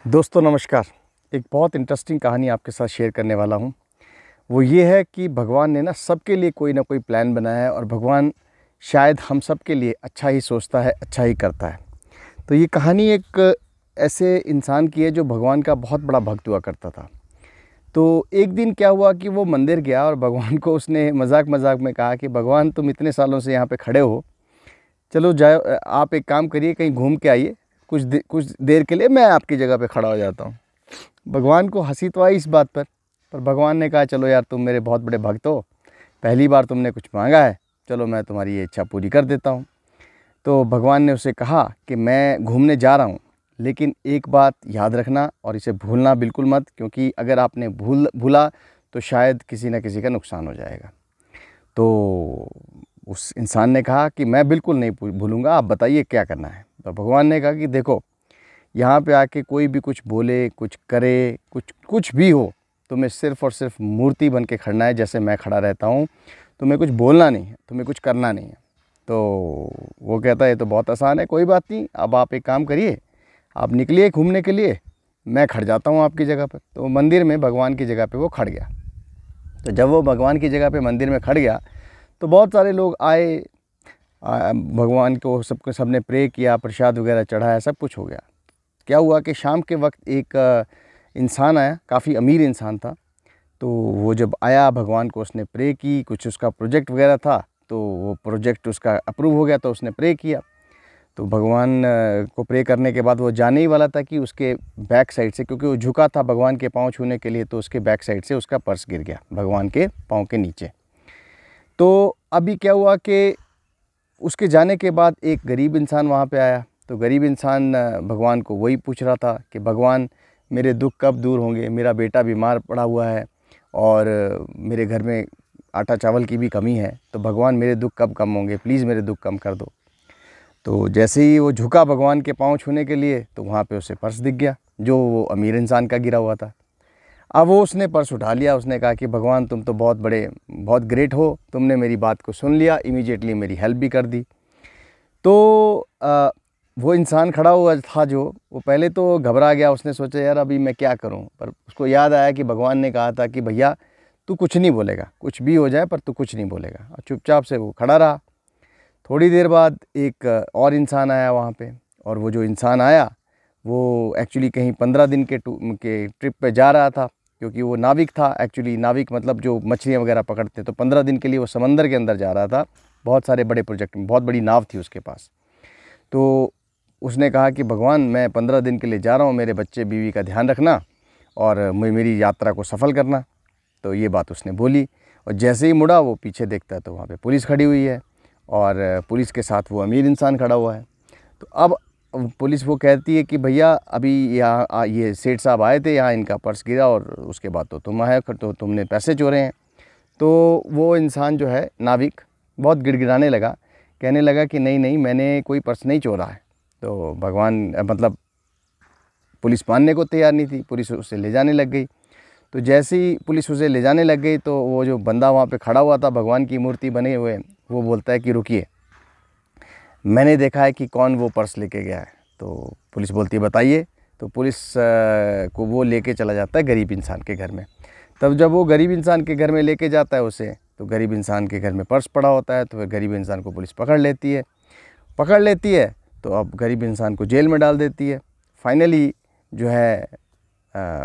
दोस्तों नमस्कार। एक बहुत इंटरेस्टिंग कहानी आपके साथ शेयर करने वाला हूँ। वो ये है कि भगवान ने ना सबके लिए कोई ना कोई प्लान बनाया है और भगवान शायद हम सब के लिए अच्छा ही सोचता है, अच्छा ही करता है। तो ये कहानी एक ऐसे इंसान की है जो भगवान का बहुत बड़ा भक्त हुआ करता था। तो एक दिन क्या हुआ कि वो मंदिर गया और भगवान को उसने मजाक मजाक में कहा कि भगवान तुम इतने सालों से यहाँ पे खड़े हो, चलो जाओ, आप एक काम करिए, कहीं घूम के आइए, कुछ देर के लिए मैं आपकी जगह पे खड़ा हो जाता हूँ। भगवान को हंसी तो आई इस बात पर भगवान ने कहा चलो यार, तुम मेरे बहुत बड़े भक्त हो, पहली बार तुमने कुछ मांगा है, चलो मैं तुम्हारी ये इच्छा पूरी कर देता हूँ। तो भगवान ने उसे कहा कि मैं घूमने जा रहा हूँ, लेकिन एक बात याद रखना और इसे भूलना बिल्कुल मत, क्योंकि अगर आपने भूला तो शायद किसी न किसी का नुकसान हो जाएगा। तो उस इंसान ने कहा कि मैं बिल्कुल नहीं भूलूंगा, आप बताइए क्या करना है। तो भगवान ने कहा कि देखो, यहाँ पे आके कोई भी कुछ बोले, कुछ करे, कुछ भी हो, तुम्हें सिर्फ़ और सिर्फ मूर्ति बन के खड़ना है, जैसे मैं खड़ा रहता हूँ। तुम्हें कुछ बोलना नहीं है, तुम्हें कुछ करना नहीं है। तो वो कहता है ये तो बहुत आसान है, कोई बात नहीं, अब आप एक काम करिए, आप निकलिए घूमने के लिए, मैं खड़ जाता हूँ आपकी जगह पर। तो मंदिर में भगवान की जगह पर वो खड़ गया। तो जब वो भगवान की जगह पर मंदिर में खड़ गया तो बहुत सारे लोग आए, भगवान को सबने प्रे किया, प्रसाद वगैरह चढ़ाया, सब कुछ हो गया। क्या हुआ कि शाम के वक्त एक इंसान आया, काफ़ी अमीर इंसान था। तो वो जब आया, भगवान को उसने प्रे की, कुछ उसका प्रोजेक्ट वगैरह था, तो वो प्रोजेक्ट उसका अप्रूव हो गया, तो उसने प्रे किया। तो भगवान को प्रे करने के बाद वो जाने ही वाला था कि उसके बैक साइड से, क्योंकि वो झुका था भगवान के पाँव छूने के लिए, तो उसके बैक साइड से उसका पर्स गिर गया भगवान के पाँव के नीचे। तो अभी क्या हुआ कि उसके जाने के बाद एक गरीब इंसान वहाँ पे आया। तो गरीब इंसान भगवान को वही पूछ रहा था कि भगवान, मेरे दुख कब दूर होंगे, मेरा बेटा बीमार पड़ा हुआ है और मेरे घर में आटा चावल की भी कमी है, तो भगवान मेरे दुख कब कम होंगे, प्लीज़ मेरे दुख कम कर दो। तो जैसे ही वो झुका भगवान के पाँव छूने के लिए, तो वहाँ पे उसे पर्स दिख गया जो वो अमीर इंसान का गिरा हुआ था। अब वो उसने पर्स उठा लिया, उसने कहा कि भगवान तुम तो बहुत ग्रेट हो, तुमने मेरी बात को सुन लिया, इमीडिएटली मेरी हेल्प भी कर दी। तो वो इंसान खड़ा हुआ था जो, वो पहले तो घबरा गया, उसने सोचा यार अभी मैं क्या करूं, पर उसको याद आया कि भगवान ने कहा था कि भैया तू कुछ नहीं बोलेगा, कुछ भी हो जाए पर तू कुछ नहीं बोलेगा, और चुपचाप से वो खड़ा रहा। थोड़ी देर बाद एक और इंसान आया वहाँ पे, और वो जो इंसान आया वो एक्चुअली कहीं 15 दिन के ट्रिप पे जा रहा था, क्योंकि वो नाविक था। एक्चुअली नाविक मतलब जो मछलियाँ वगैरह पकड़ते, तो 15 दिन के लिए वो समंदर के अंदर जा रहा था, बहुत सारे बड़े प्रोजेक्ट में, बहुत बड़ी नाव थी उसके पास। तो उसने कहा कि भगवान मैं 15 दिन के लिए जा रहा हूँ, मेरे बच्चे बीवी का ध्यान रखना और मेरी यात्रा को सफल करना। तो ये बात उसने बोली, और जैसे ही मुड़ा वो पीछे देखता है तो वहाँ पे पुलिस खड़ी हुई है, और पुलिस के साथ वो अमीर इंसान खड़ा हुआ है। तो अब पुलिस वो कहती है कि भैया अभी यहाँ ये सेठ साहब आए थे, यहाँ इनका पर्स गिरा और उसके बाद तो तुम आए, तो तुमने पैसे चोरे हैं। तो वो इंसान जो है नाविक बहुत गिड़गिड़ाने लगा, कहने लगा कि नहीं नहीं, मैंने कोई पर्स नहीं चोरा है। तो भगवान मतलब पुलिस मानने को तैयार नहीं थी, पुलिस उसे ले जाने लग गई। तो जैसे ही पुलिस उसे ले जाने लग गई, तो वो जो बंदा वहाँ पे खड़ा हुआ था भगवान की मूर्ति बने हुए, वो बोलता है कि रुकिए, मैंने देखा है कि कौन वो पर्स लेके गया है। तो पुलिस बोलती है बताइए। तो पुलिस को वो लेके चला जाता है गरीब इंसान के घर में। तब जब वो गरीब इंसान के घर में लेके जाता है उसे, तो गरीब इंसान के घर में पर्स पड़ा होता है। तो फिर गरीब इंसान को पुलिस पकड़ लेती है। तो अब गरीब इंसान को जेल में डाल देती है। फाइनली जो है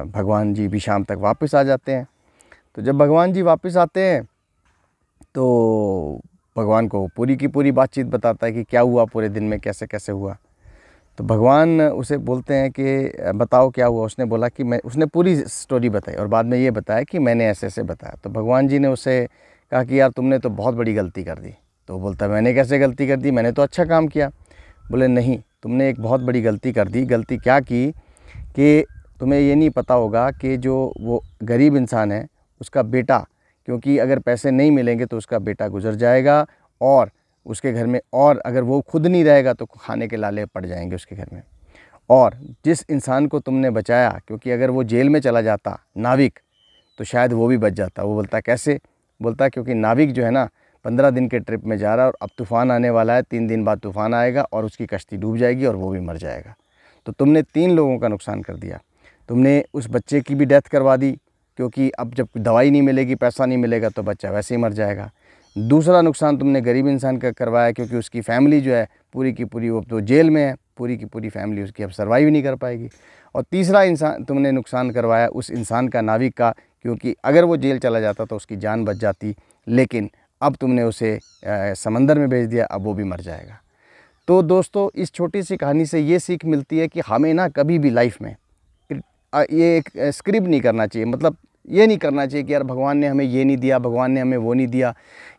भगवान जी भी शाम तक वापस आ जाते हैं। तो जब भगवान जी वापस आते हैं तो भगवान को पूरी की पूरी बातचीत बताता है कि क्या हुआ पूरे दिन में, कैसे कैसे हुआ। तो भगवान उसे बोलते हैं कि बताओ क्या हुआ। उसने बोला कि उसने पूरी स्टोरी बताई और बाद में ये बताया कि मैंने ऐसे ऐसे बताया। तो भगवान जी ने उससे कहा कि यार तुमने तो बहुत बड़ी गलती कर दी। तो वो बोलता है मैंने कैसे गलती कर दी, मैंने तो अच्छा काम किया। बोले नहीं, तुमने एक बहुत बड़ी गलती कर दी। गलती क्या की कि तुम्हें ये नहीं पता होगा कि जो वो गरीब इंसान है उसका बेटा, क्योंकि अगर पैसे नहीं मिलेंगे तो उसका बेटा गुजर जाएगा, और उसके घर में, और अगर वो खुद नहीं रहेगा तो खाने के लाले पड़ जाएंगे उसके घर में। और जिस इंसान को तुमने बचाया, क्योंकि अगर वो जेल में चला जाता नाविक, तो शायद वो भी बच जाता। वो बोलता कैसे, बोलता क्योंकि नाविक जो है ना 15 दिन के ट्रिप में जा रहा है और अब तूफ़ान आने वाला है, 3 दिन बाद तूफ़ान आएगा और उसकी कश्ती डूब जाएगी और वो भी मर जाएगा। तो तुमने 3 लोगों का नुकसान कर दिया। तुमने उस बच्चे की भी डेथ करवा दी, क्योंकि अब जब दवाई नहीं मिलेगी, पैसा नहीं मिलेगा तो बच्चा वैसे ही मर जाएगा। दूसरा नुकसान तुमने गरीब इंसान का करवाया, क्योंकि उसकी फैमिली जो है पूरी की पूरी वो तो जेल में है, पूरी की पूरी फैमिली उसकी अब सर्वाइव नहीं कर पाएगी। और तीसरा इंसान तुमने नुकसान करवाया उस इंसान का, नाविक का, क्योंकि अगर वो जेल चला जाता तो उसकी जान बच जाती, लेकिन अब तुमने उसे समंदर में भेज दिया, अब वो भी मर जाएगा। तो दोस्तों, इस छोटी सी कहानी से ये सीख मिलती है कि हमें ना कभी भी लाइफ में ये एक स्क्रिप्ट नहीं करना चाहिए। मतलब ये नहीं करना चाहिए कि यार भगवान ने हमें ये नहीं दिया, भगवान ने हमें वो नहीं दिया,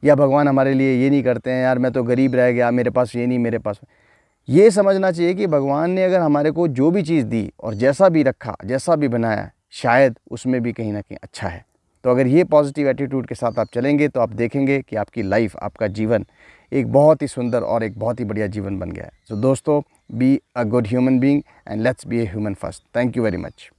या भगवान हमारे लिए ये नहीं करते हैं, यार मैं तो गरीब रह गया, मेरे पास ये नहीं, मेरे पास। ये समझना चाहिए कि भगवान ने अगर हमारे को जो भी चीज़ दी और जैसा भी रखा, जैसा भी बनाया, शायद उसमें भी कहीं ना कहीं अच्छा है। तो अगर ये पॉजिटिव एटीट्यूड के साथ आप चलेंगे तो आप देखेंगे कि आपकी लाइफ, आपका जीवन एक बहुत ही सुंदर और एक बहुत ही बढ़िया जीवन बन गया है। तो दोस्तों, be a good human being and let's be a human first. Thank you very much.